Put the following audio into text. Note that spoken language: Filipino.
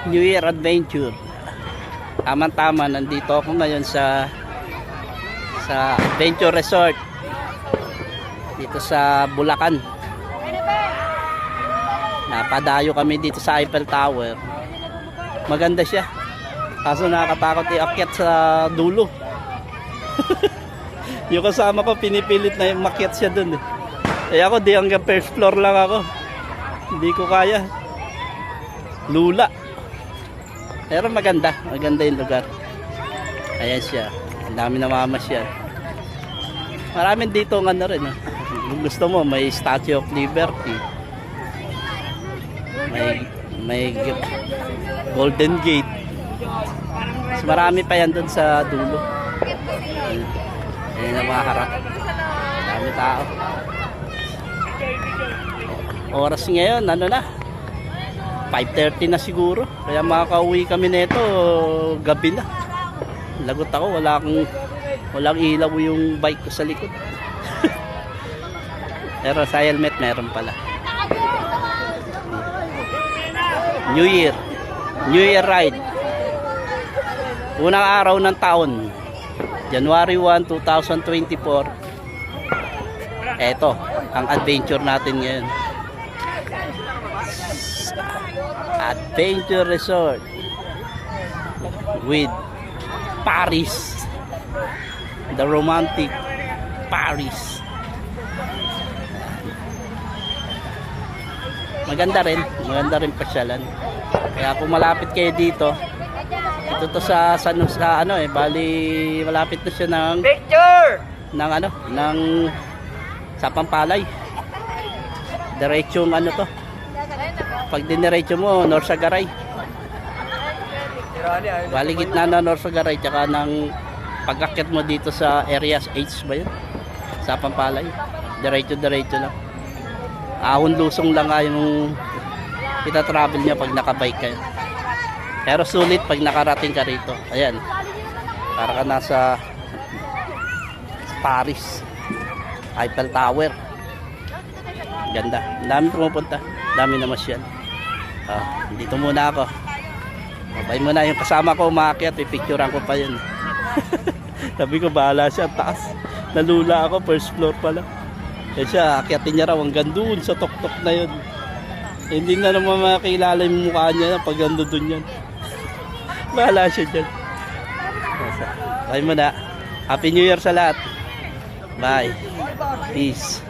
New Year adventure. Tama-tama, nandito ako ngayon sa Adventure Resort dito sa Bulacan. Napadayo kami dito sa Eiffel Tower. Maganda siya, kaso nakakatakot iakyat sa dulo. Yung kasama ko pinipilit na yung makyat siya dun eh. Ako di, hanggang first floor lang ako. Hindi ko kaya. Lula. Pero maganda yung lugar. Ayan siya. Ang dami namamasyal. Maraming dito ng ano rin. Kung gusto mo, may Statue of Liberty. May Golden Gate. Mas marami pa yan dun sa dulo. Ayan ang mga harap. Dami tao. Oras ngayon, ano na? 5:30 na siguro. Kaya makakauwi kami nito gabi na. Lagot ako, walang ilaw yung bike ko sa likod. Pero sa helmet meron pala. New Year ride. Unang araw ng taon, January 1, 2024. Eto ang adventure natin ngayon. Adventure Resort with Paris, the romantic Paris. Maganda rin pasyalan. Kaya kung malapit kayo dito, ito to sa ano eh, bali malapit na siya ng picture ng sa Pampalay. Diretsong ano to. Pag diniretso mo, Norsagaray. Bali gitna na Norsagaray, tsaka ng pag-akyat mo dito sa Areas H ba yun? Sa Pampalay. Diretso lang. Ahon lusong lang nga yung ita-travel niya pag nakabike kayo. Pero sulit pag nakarating ka rito. Ayan. Para ka nasa Paris. Eiffel Tower. Ganda. Ang dami pumupunta. Dami na masyal. Dito muna ako. Babay muna yung kasama ko umakyat. Pipicturean ko pa yun. Sabi ko bahala siya. Taas. Nalula ako. First floor pala. Eh siya, akyatin niya raw hanggang doon sa tok-tok na yun. Hindi na naman makakilala yung mukha niya pag gando doon yan. Bahala siya dyan. Bye muna. Happy New Year sa lahat. Bye. Peace.